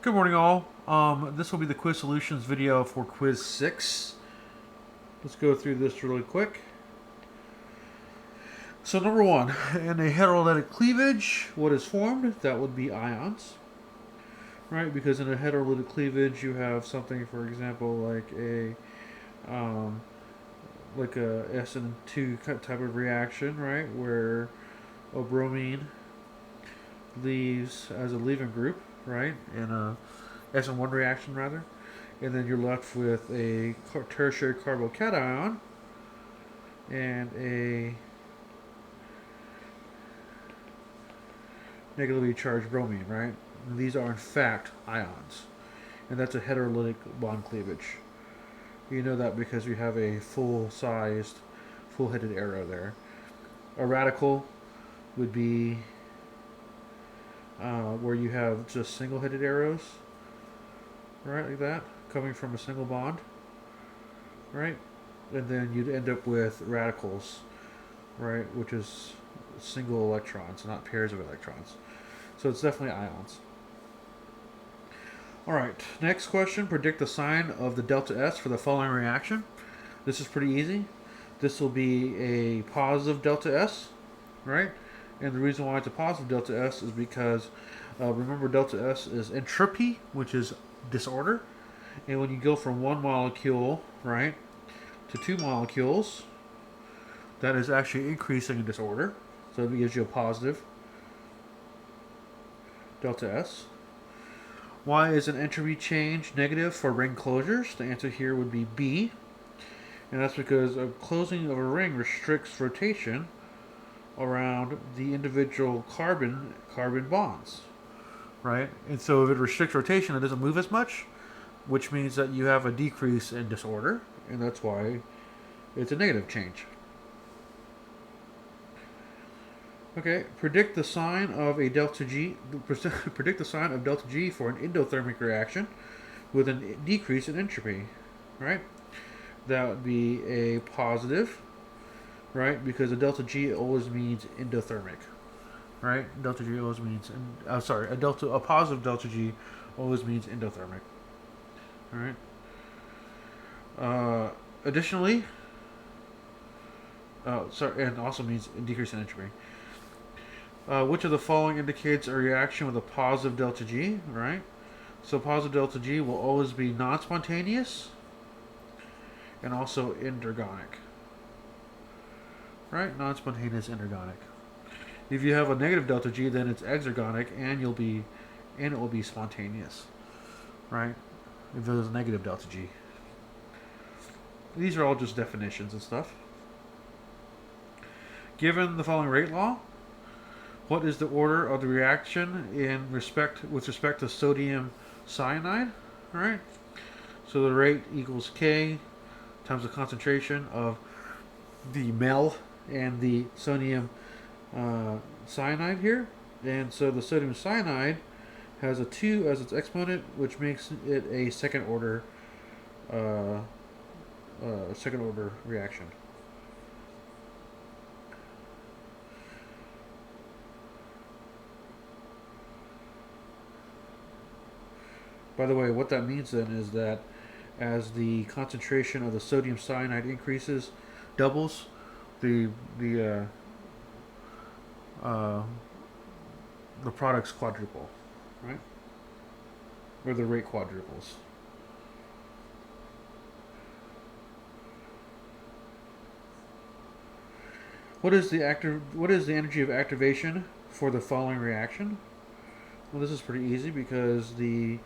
Good morning, all. This will be the quiz solutions video for quiz 6. Let's go through this really quick. So number 1, in a heterolytic cleavage, what is formed? That would be ions, right? Because in a heterolytic cleavage, you have something, for example, like a SN2 type of reaction, right? Where a bromine leaves as a leaving group, right? In a SN1 reaction, rather. And then you're left with a tertiary carbocation and a negatively charged bromine, right? And these are in fact ions, and that's a heterolytic bond cleavage. You know that because we have a full-sized, full-headed arrow there. A radical would be where you have just single-headed arrows, right, like that, coming from a single bond, right? And then you'd end up with radicals, right, which is single electrons, not pairs of electrons. So it's definitely ions. All right, next question. Predict the sign of the delta S for the following reaction. This is pretty easy. This will be a positive delta S, right? And the reason why it's a positive delta S is because, remember, delta S is entropy, which is disorder. And when you go from one molecule, right, to two molecules, that is actually increasing in disorder. So it gives you a positive delta S. Why is an entropy change negative for ring closures? The answer here would be B. And that's because a closing of a ring restricts rotation around the individual carbon bonds, right? And so if it restricts rotation, it doesn't move as much, which means that you have a decrease in disorder, and that's why it's a negative change. Okay, predict the sign of a delta G. Predict the sign of delta G for an endothermic reaction with a decrease in entropy, right? That would be a positive, right? Because a delta G always means endothermic, right? Delta G always means, a positive delta G always means endothermic, all right? Additionally, and also means decrease in entropy. Which of the following indicates a reaction with a positive delta G, right? So positive delta G will always be non-spontaneous and also endergonic, right? Non-spontaneous endergonic. If you have a negative delta G, then it's exergonic, and it will be spontaneous, right? If there's a negative delta G. These are all just definitions and stuff. Given the following rate law, what is the order of the reaction with respect to sodium cyanide? All right. So the rate equals K times the concentration of the mel and the sodium cyanide here. And so the sodium cyanide has a 2 as its exponent, which makes it a second order reaction. By the way, what that means then is that as the concentration of the sodium cyanide increases, doubles, the products quadruple, right? Or the rate quadruples. What is the energy of activation for the following reaction? Well, this is pretty easy because the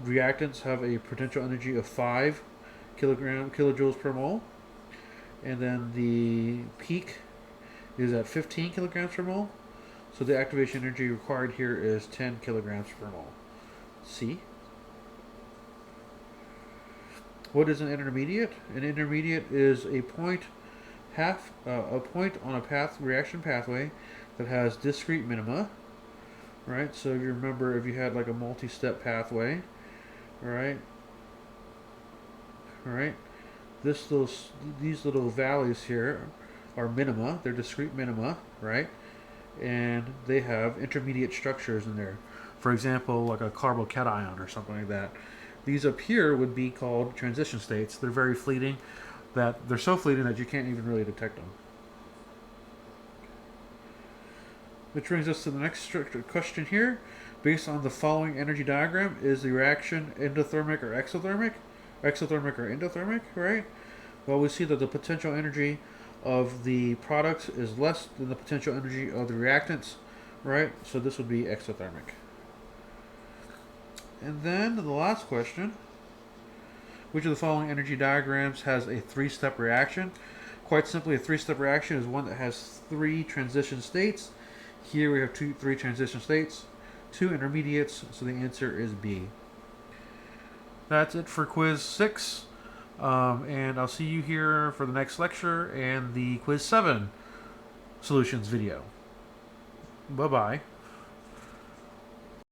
reactants have a potential energy of 5 kilojoules per mole, and then the peak is at 15 kilograms per mole. So the activation energy required here is 10 kilograms per mole. C. What is an intermediate? An intermediate is a point on a reaction pathway that has discrete minima. Right, so if you remember, if you had like a multi-step pathway, right, these little valleys here are minima. They're discrete minima, right, and they have intermediate structures in there. For example, like a carbocation or something like that. These up here would be called transition states. They're very fleeting, that they're so fleeting that you can't even really detect them. Which brings us to the next question here. Based on the following energy diagram, is the reaction endothermic or exothermic? Exothermic or endothermic, right? Well, we see that the potential energy of the product is less than the potential energy of the reactants, right? So this would be exothermic. And then the last question, which of the following energy diagrams has a three-step reaction? Quite simply, a three-step reaction is one that has three transition states. Here we have three transition states, two intermediates, so the answer is B. That's it for quiz 6. And I'll see you here for the next lecture and the quiz 7 solutions video. Bye-bye.